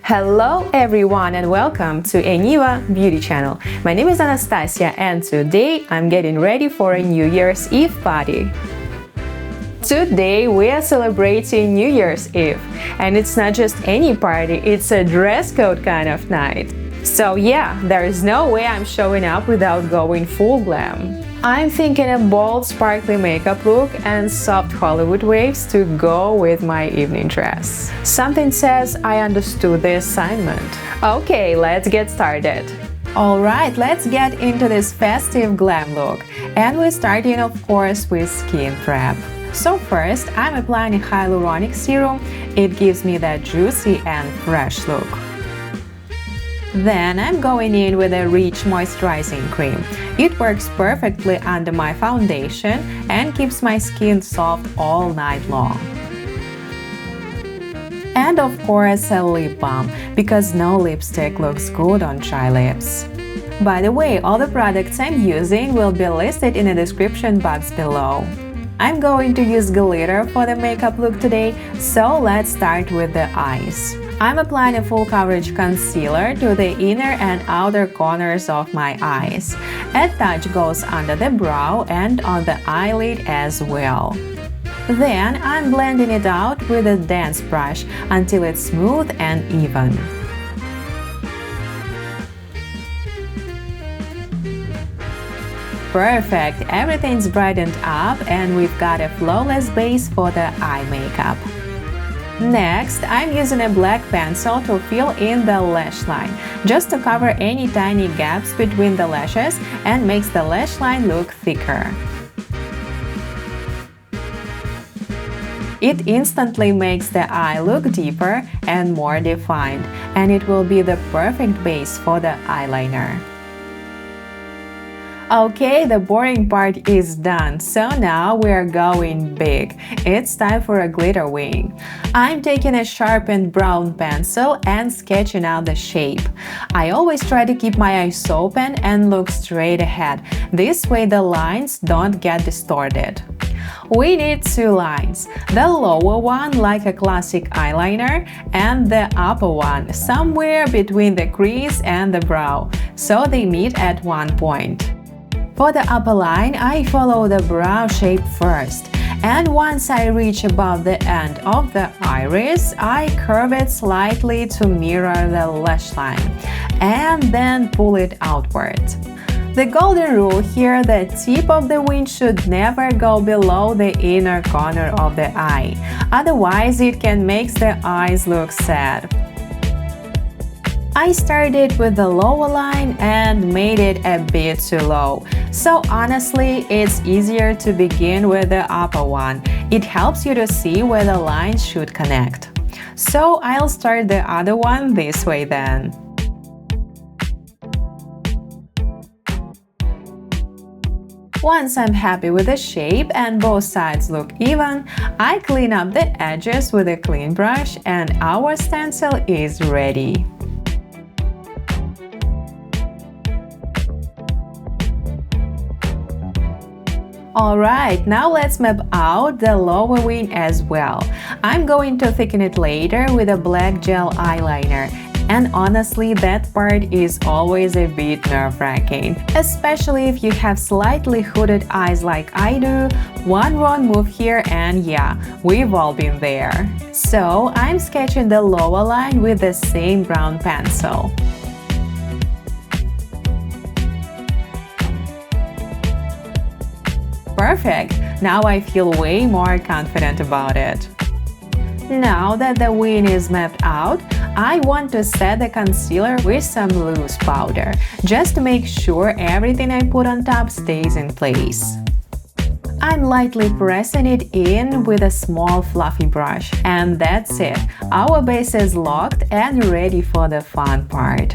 Hello everyone and welcome to ANYVA beauty channel. My name is Anastasia and today I'm getting ready for a New Year's Eve party. Today we are celebrating New Year's Eve, and it's not just any party, it's a dress code kind of night. So yeah, there is no way I'm showing up without going full glam. I'm thinking a bold sparkly makeup look and soft Hollywood waves to go with my evening dress. Something says I understood the assignment. Okay, let's get started. Alright, let's get into this festive glam look. And we're starting of course with skin prep. So first, I'm applying a hyaluronic serum. It gives me that juicy and fresh look. Then I'm going in with a rich moisturizing cream. It works perfectly under my foundation and keeps my skin soft all night long. And of course a lip balm, because no lipstick looks good on dry lips. By the way, all the products I'm using will be listed in the description box below. I'm going to use glitter for the makeup look today, so let's start with the eyes. I'm applying a full coverage concealer to the inner and outer corners of my eyes. A touch goes under the brow and on the eyelid as well. Then I'm blending it out with a dense brush until it's smooth and even. Perfect! Everything's brightened up and we've got a flawless base for the eye makeup. Next, I'm using a black pencil to fill in the lash line, just to cover any tiny gaps between the lashes and makes the lash line look thicker. It instantly makes the eye look deeper and more defined, and it will be the perfect base for the eyeliner. Okay, the boring part is done, so now we are going big. It's time for a glitter wing. I'm taking a sharpened brown pencil and sketching out the shape. I always try to keep my eyes open and look straight ahead. This way the lines don't get distorted. We need two lines, the lower one like a classic eyeliner and the upper one somewhere between the crease and the brow, so they meet at one point. For the upper line, I follow the brow shape first, and once I reach above the end of the iris, I curve it slightly to mirror the lash line, and then pull it outward. The golden rule here, the tip of the wing should never go below the inner corner of the eye, otherwise it can make the eyes look sad. I started with the lower line and made it a bit too low, so honestly it's easier to begin with the upper one. It helps you to see where the lines should connect. So I'll start the other one this way then. Once I'm happy with the shape and both sides look even, I clean up the edges with a clean brush and our stencil is ready. Alright, now let's map out the lower wing as well. I'm going to thicken it later with a black gel eyeliner. And honestly, that part is always a bit nerve-wracking, especially if you have slightly hooded eyes like I do. One wrong move here and yeah, we've all been there. So I'm sketching the lower line with the same brown pencil. Perfect! Now I feel way more confident about it. Now that the wing is mapped out, I want to set the concealer with some loose powder, just to make sure everything I put on top stays in place. I'm lightly pressing it in with a small fluffy brush, and that's it. Our base is locked and ready for the fun part.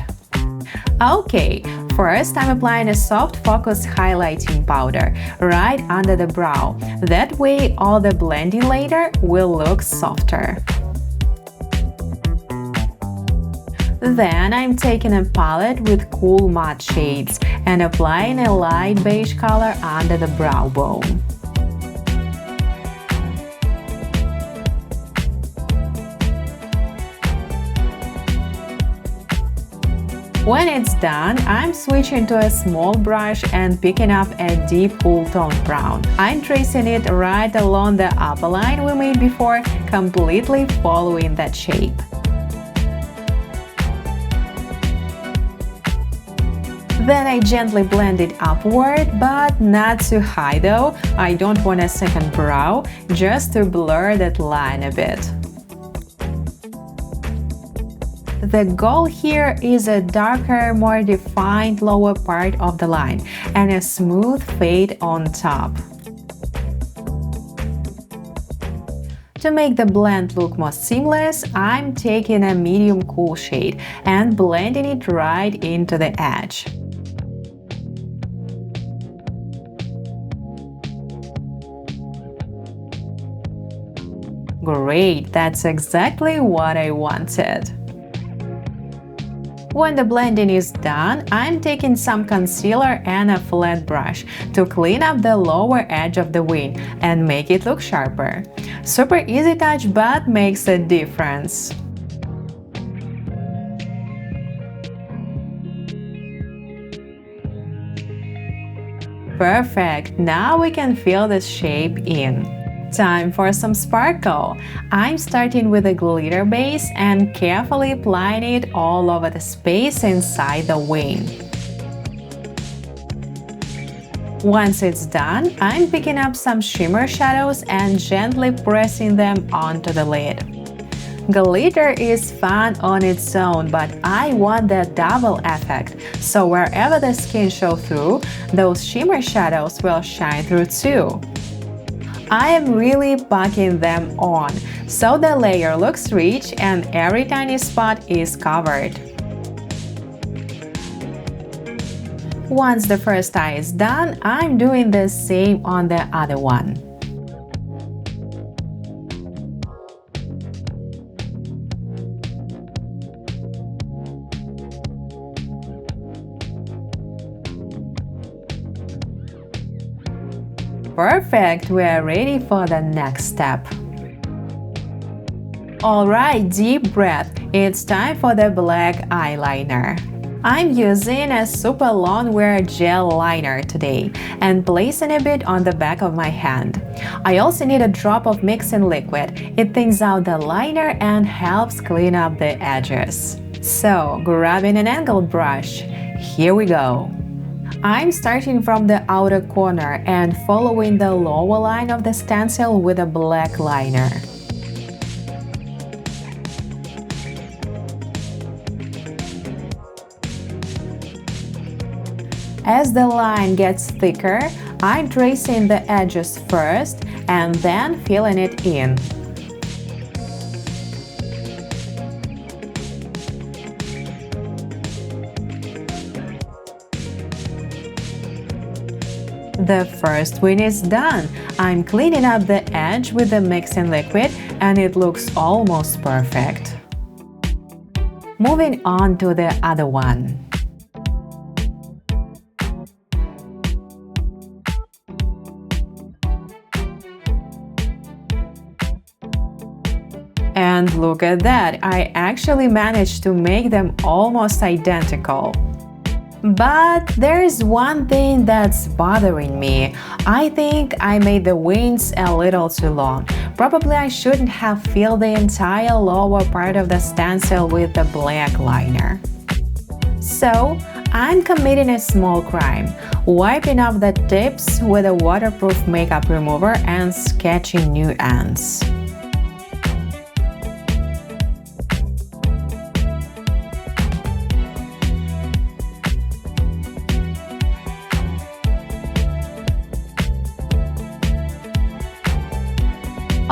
Okay, first I'm applying a soft focus highlighting powder right under the brow. That way all the blending later will look softer. Then I'm taking a palette with cool matte shades and applying a light beige color under the brow bone. When it's done, I'm switching to a small brush and picking up a deep cool tone brown. I'm tracing it right along the upper line we made before, completely following that shape. Then I gently blend it upward, but not too high though. I don't want a second brow, just to blur that line a bit. The goal here is a darker, more defined lower part of the line and a smooth fade on top. To make the blend look more seamless, I'm taking a medium cool shade and blending it right into the edge. Great, that's exactly what I wanted. When the blending is done, I'm taking some concealer and a flat brush to clean up the lower edge of the wing and make it look sharper. Super easy touch, but makes a difference. Perfect, now we can fill the shape in. Time for some sparkle. I'm starting with a glitter base and carefully applying it all over the space inside the wing. Once it's done, I'm picking up some shimmer shadows and gently pressing them onto the lid. Glitter is fun on its own, but I want that double effect, so wherever the skin shows through, those shimmer shadows will shine through too. I am really packing them on, so the layer looks rich and every tiny spot is covered. Once the first eye is done, I'm doing the same on the other one. Perfect, we are ready for the next step. Alright, deep breath, it's time for the black eyeliner. I'm using a super long wear gel liner today and placing a bit on the back of my hand. I also need a drop of mixing liquid. It thins out the liner and helps clean up the edges. So, grabbing an angled brush, here we go. I'm starting from the outer corner and following the lower line of the stencil with a black liner. As the line gets thicker, I'm tracing the edges first and then filling it in. The first wing is done. I'm cleaning up the edge with the mixing liquid and it looks almost perfect. Moving on to the other one. And look at that, I actually managed to make them almost identical. But there is one thing that's bothering me. I think I made the wings a little too long. Probably I shouldn't have filled the entire lower part of the stencil with the black liner. So, I'm committing a small crime, wiping off the tips with a waterproof makeup remover and sketching new ends.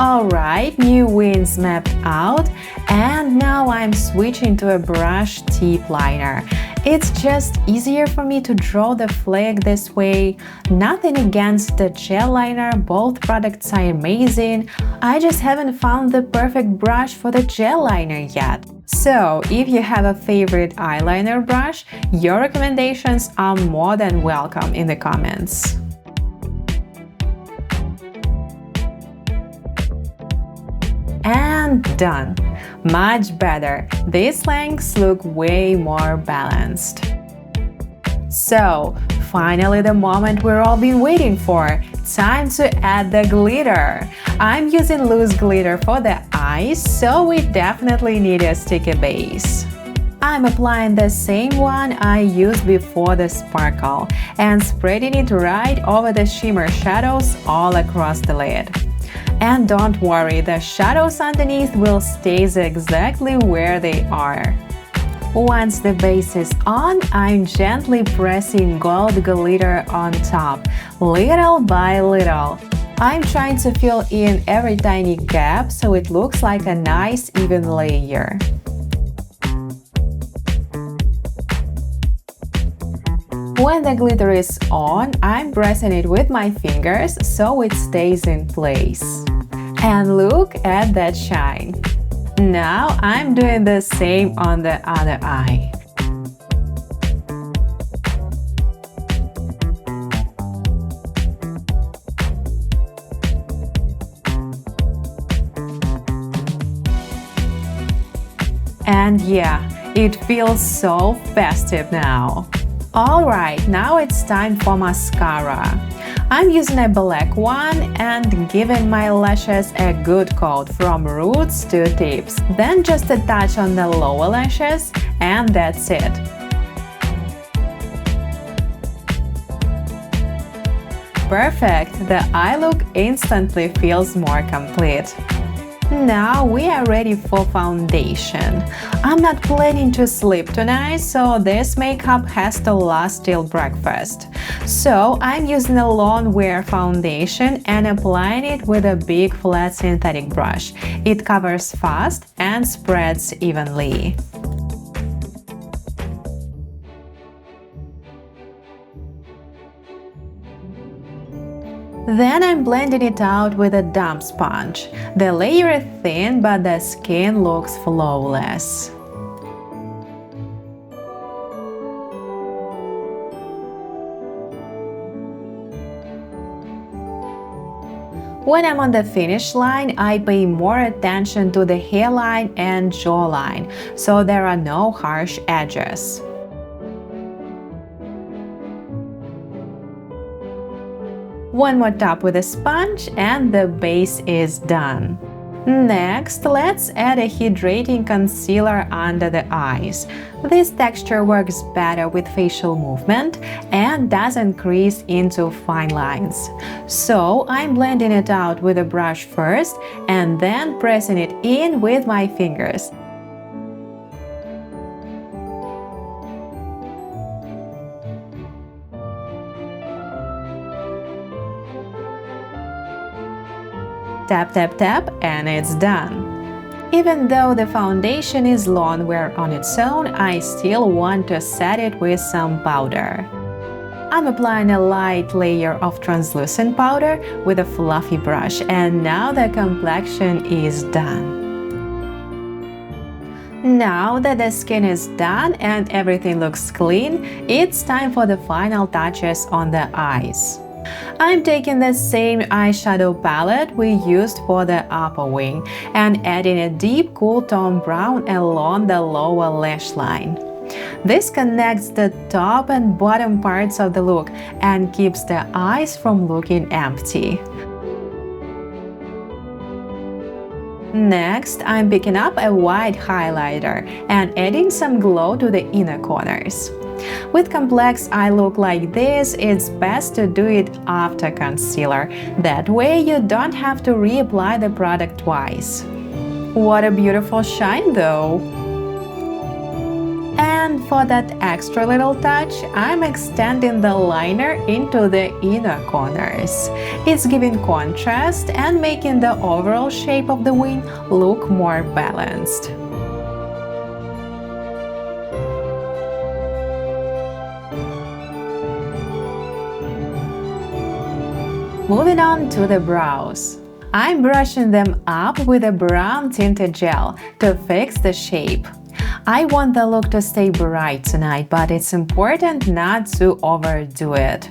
Alright, new wings mapped out, and now I'm switching to a brush tip liner. It's just easier for me to draw the flag this way. Nothing against the gel liner, both products are amazing. I just haven't found the perfect brush for the gel liner yet. So, if you have a favorite eyeliner brush, your recommendations are more than welcome in the comments. And And done! Much better! These lengths look way more balanced. So, finally the moment we've all been waiting for! Time to add the glitter! I'm using loose glitter for the eyes, so we definitely need a sticky base. I'm applying the same one I used before the sparkle and spreading it right over the shimmer shadows all across the lid. And don't worry, the shadows underneath will stay exactly where they are. Once the base is on, I'm gently pressing gold glitter on top, little by little. I'm trying to fill in every tiny gap so it looks like a nice even layer. When the glitter is on, I'm pressing it with my fingers so it stays in place. And look at that shine! Now I'm doing the same on the other eye. And yeah, it feels so festive now. Alright, now it's time for mascara. I'm using a black one and giving my lashes a good coat from roots to tips. Then just a touch on the lower lashes and that's it. Perfect! The eye look instantly feels more complete. Now we are ready for foundation. I'm not planning to sleep tonight, so this makeup has to last till breakfast. So I'm using a long wear foundation and applying it with a big flat synthetic brush. It covers fast and spreads evenly. Then I'm blending it out with a damp sponge. The layer is thin, but the skin looks flawless. When I'm on the finish line, I pay more attention to the hairline and jawline, so there are no harsh edges. One more tap with a sponge and the base is done. Next, let's add a hydrating concealer under the eyes. This texture works better with facial movement and doesn't crease into fine lines. So I'm blending it out with a brush first and then pressing it in with my fingers. Tap, tap, tap, and it's done. Even though the foundation is long wear on its own, I still want to set it with some powder. I'm applying a light layer of translucent powder with a fluffy brush, and now the complexion is done. Now that the skin is done and everything looks clean, it's time for the final touches on the eyes. I'm taking the same eyeshadow palette we used for the upper wing and adding a deep cool tone brown along the lower lash line. This connects the top and bottom parts of the look and keeps the eyes from looking empty. Next, I'm picking up a white highlighter and adding some glow to the inner corners. With complex eye look like this, it's best to do it after concealer. That way you don't have to reapply the product twice. What a beautiful shine though! And for that extra little touch, I'm extending the liner into the inner corners. It's giving contrast and making the overall shape of the wing look more balanced. Moving on to the brows. I'm brushing them up with a brown tinted gel to fix the shape. I want the look to stay bright tonight, but it's important not to overdo it.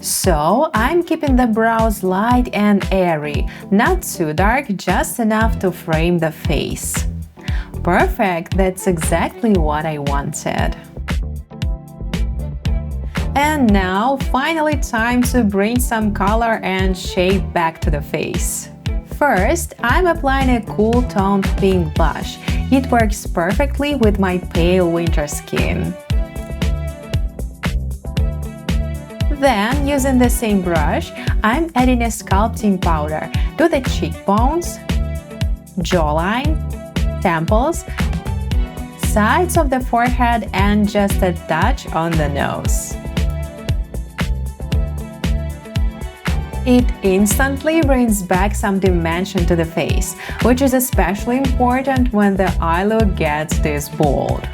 So I'm keeping the brows light and airy, not too dark, just enough to frame the face. Perfect, that's exactly what I wanted. And now, finally time to bring some color and shape back to the face. First, I'm applying a cool toned pink blush. It works perfectly with my pale winter skin. Then, using the same brush, I'm adding a sculpting powder to the cheekbones, jawline, temples, sides of the forehead, and just a touch on the nose. It instantly brings back some dimension to the face, which is especially important when the eye look gets this bold.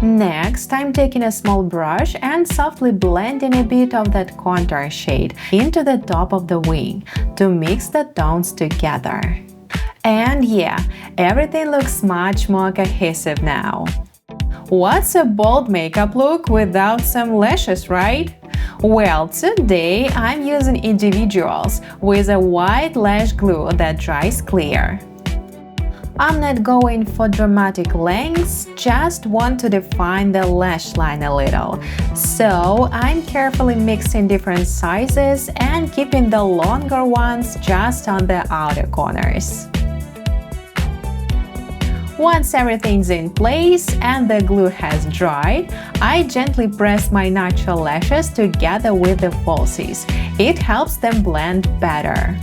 Next, I'm taking a small brush and softly blending a bit of that contour shade into the top of the wing to mix the tones together. And yeah, everything looks much more cohesive now. What's a bold makeup look without some lashes, right? Well, today I'm using individuals with a white lash glue that dries clear. I'm not going for dramatic lengths, just want to define the lash line a little. So I'm carefully mixing different sizes and keeping the longer ones just on the outer corners. Once everything's in place and the glue has dried, I gently press my natural lashes together with the falsies. It helps them blend better.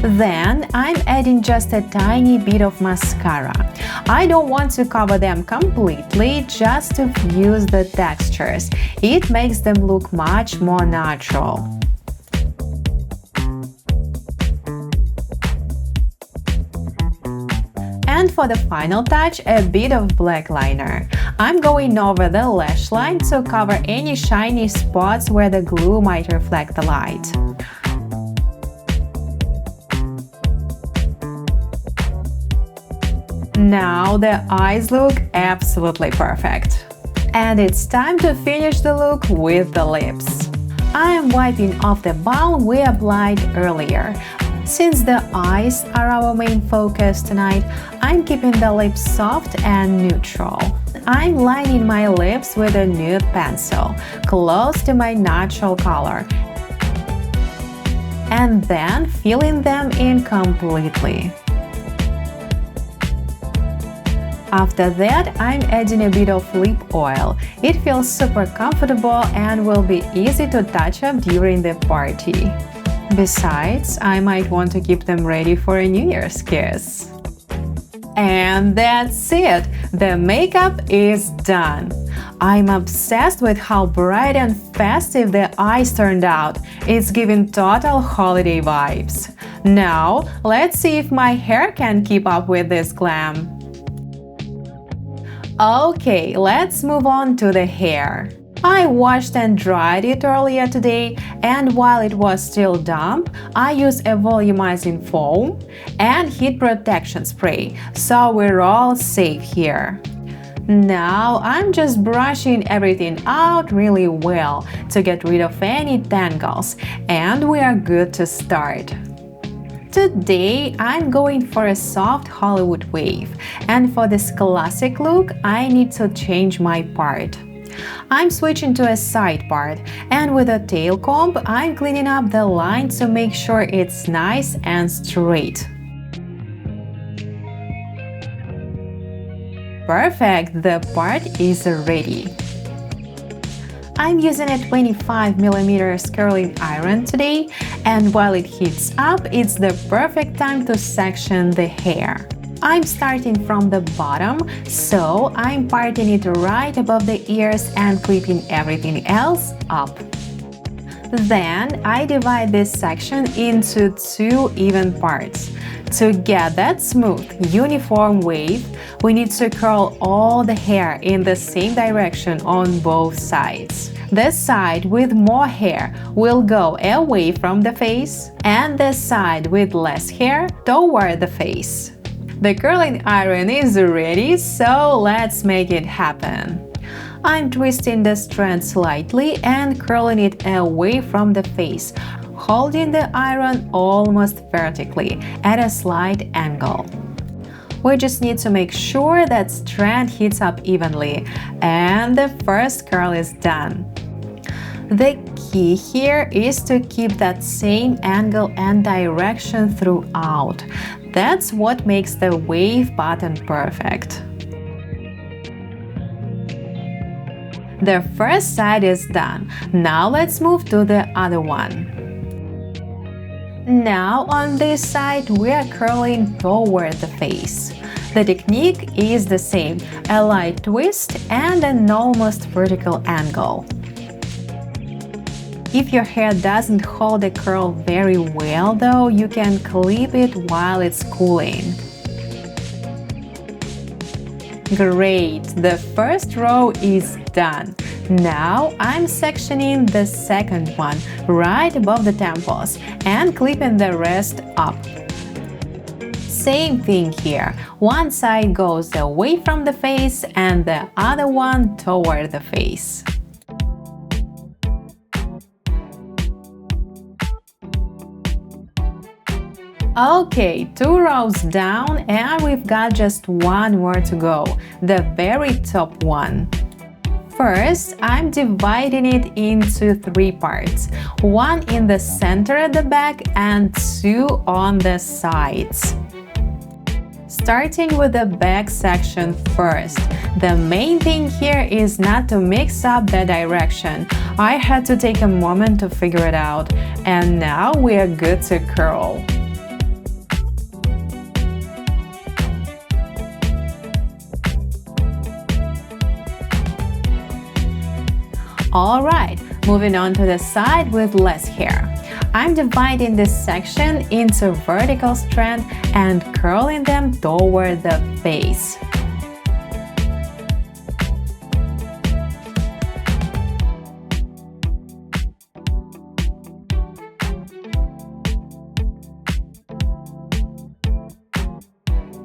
Then I'm adding just a tiny bit of mascara. I don't want to cover them completely, just to fuse the textures. It makes them look much more natural. And for the final touch, a bit of black liner. I'm going over the lash line to cover any shiny spots where the glue might reflect the light. Now the eyes look absolutely perfect. And it's time to finish the look with the lips. I am wiping off the balm we applied earlier. Since the eyes are our main focus tonight, I'm keeping the lips soft and neutral. I'm lining my lips with a nude pencil, close to my natural color, and then filling them in completely. After that, I'm adding a bit of lip oil. It feels super comfortable and will be easy to touch up during the party. Besides, I might want to keep them ready for a New Year's kiss. And that's it! The makeup is done! I'm obsessed with how bright and festive the eyes turned out. It's giving total holiday vibes. Now, let's see if my hair can keep up with this glam. Okay, let's move on to the hair. I washed and dried it earlier today, and while it was still damp, I used a volumizing foam and heat protection spray, so we're all safe here. Now I'm just brushing everything out really well to get rid of any tangles, and we are good to start. Today, I'm going for a soft Hollywood wave, and for this classic look, I need to change my part. I'm switching to a side part, and with a tail comb, I'm cleaning up the line to make sure it's nice and straight. Perfect, the part is ready. I'm using a 25mm curling iron today, and while it heats up, it's the perfect time to section the hair. I'm starting from the bottom, so I'm parting it right above the ears and clipping everything else up. Then I divide this section into two even parts. To get that smooth, uniform wave, we need to curl all the hair in the same direction on both sides. The side with more hair will go away from the face, and the side with less hair toward the face. The curling iron is ready, so let's make it happen. I'm twisting the strand slightly and curling it away from the face, holding the iron almost vertically at a slight angle. We just need to make sure that strand heats up evenly, and the first curl is done. The key here is to keep that same angle and direction throughout. That's what makes the wave pattern perfect. The first side is done. Now let's move to the other one. Now on this side we are curling toward the face. The technique is the same, a light twist and an almost vertical angle. If your hair doesn't hold the curl very well though, you can clip it while it's cooling. Great! The first row is done. Now I'm sectioning the second one right above the temples and clipping the rest up. Same thing here. One side goes away from the face and the other one toward the face. Okay, 2 rows down and we've got just one more to go, the very top one. First, I'm dividing it into 3 parts, 1 in the center at the back and 2 on the sides. Starting with the back section first. The main thing here is not to mix up the direction. I had to take a moment to figure it out, and now we are good to curl. Alright, moving on to the side with less hair. I'm dividing this section into vertical strands and curling them toward the face.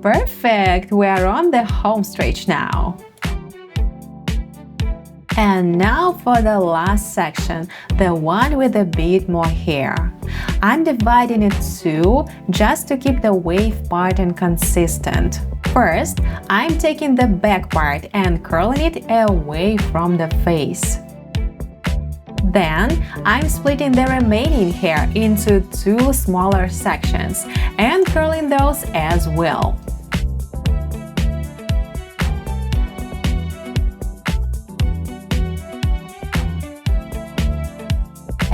Perfect! We are on the home stretch now. And now for the last section, the one with a bit more hair. I'm dividing it too, just to keep the wave pattern consistent. First, I'm taking the back part and curling it away from the face. Then, I'm splitting the remaining hair into 2 smaller sections and curling those as well.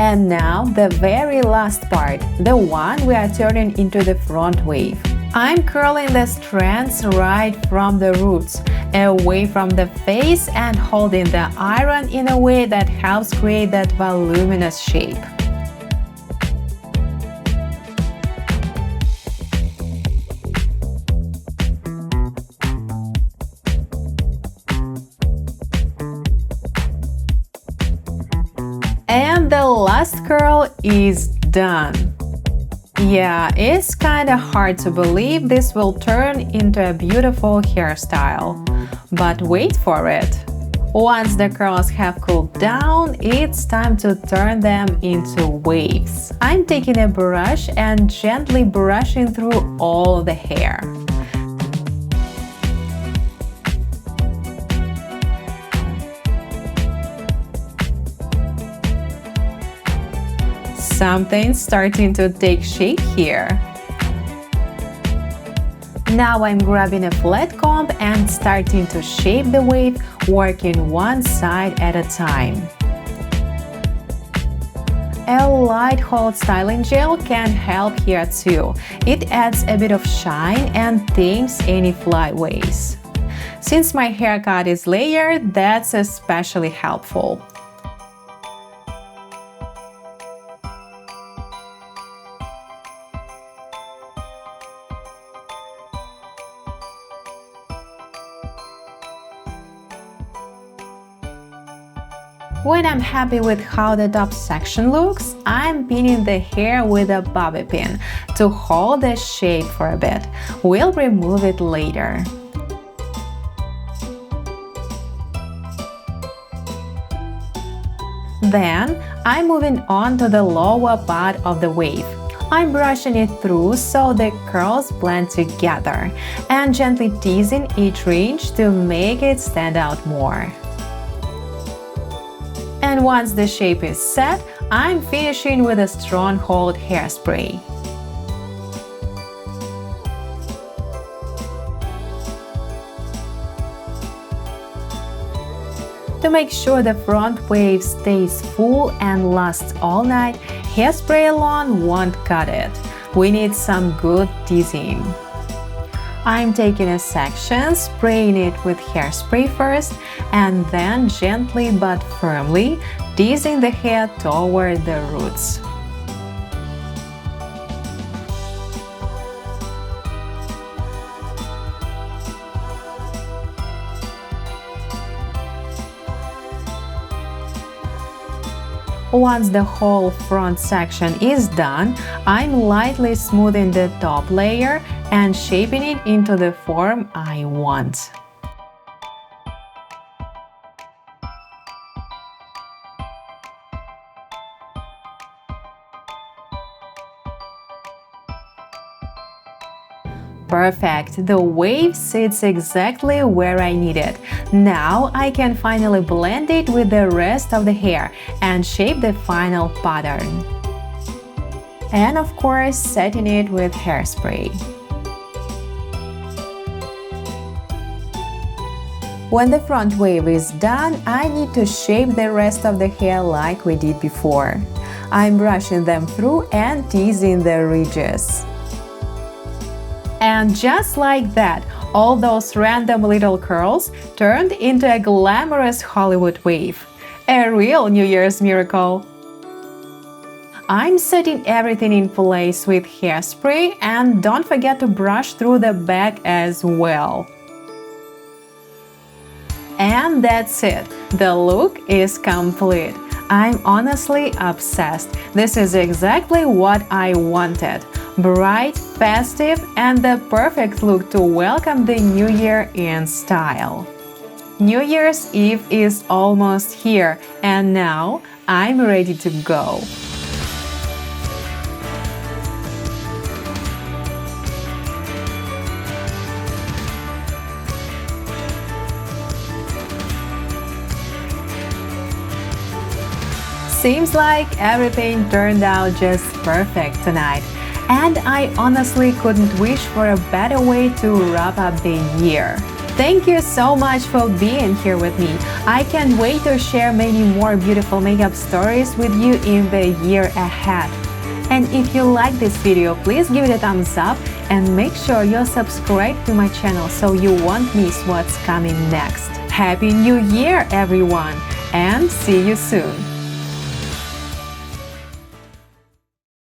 And now the very last part, the one we are turning into the front wave. I'm curling the strands right from the roots, away from the face and holding the iron in a way that helps create that voluminous shape. And the last curl is done. Yeah, it's kinda hard to believe this will turn into a beautiful hairstyle. But wait for it! Once the curls have cooled down, it's time to turn them into waves. I'm taking a brush and gently brushing through all the hair. Something's starting to take shape here. Now I'm grabbing a flat comb and starting to shape the wave, working one side at a time. A light hold styling gel can help here too. It adds a bit of shine and tames any flyaways. Since my haircut is layered, that's especially helpful. When I'm happy with how the top section looks, I'm pinning the hair with a bobby pin to hold the shape for a bit. We'll remove it later. Then, I'm moving on to the lower part of the wave. I'm brushing it through so the curls blend together and gently teasing each ridge to make it stand out more. And once the shape is set, I'm finishing with a stronghold hairspray. To make sure the front wave stays full and lasts all night, hairspray alone won't cut it. We need some good teasing. I'm taking a section, spraying it with hairspray first, and then gently but firmly teasing the hair toward the roots. Once the whole front section is done, I'm lightly smoothing the top layer and shaping it into the form I want. Perfect! The wave sits exactly where I need it. Now I can finally blend it with the rest of the hair and shape the final pattern. And of course, setting it with hairspray. When the front wave is done, I need to shape the rest of the hair like we did before. I'm brushing them through and teasing the ridges. And just like that, all those random little curls turned into a glamorous Hollywood wave. A real New Year's miracle! I'm setting everything in place with hairspray, and don't forget to brush through the back as well. And that's it! The look is complete. I'm honestly obsessed. This is exactly what I wanted. Bright, festive, and the perfect look to welcome the new year in style. New Year's Eve is almost here, and now I'm ready to go. Seems like everything turned out just perfect tonight. And I honestly couldn't wish for a better way to wrap up the year. Thank you so much for being here with me. I can't wait to share many more beautiful makeup stories with you in the year ahead. And if you like this video, please give it a thumbs up and make sure you're subscribed to my channel so you won't miss what's coming next. Happy New Year, everyone, and see you soon!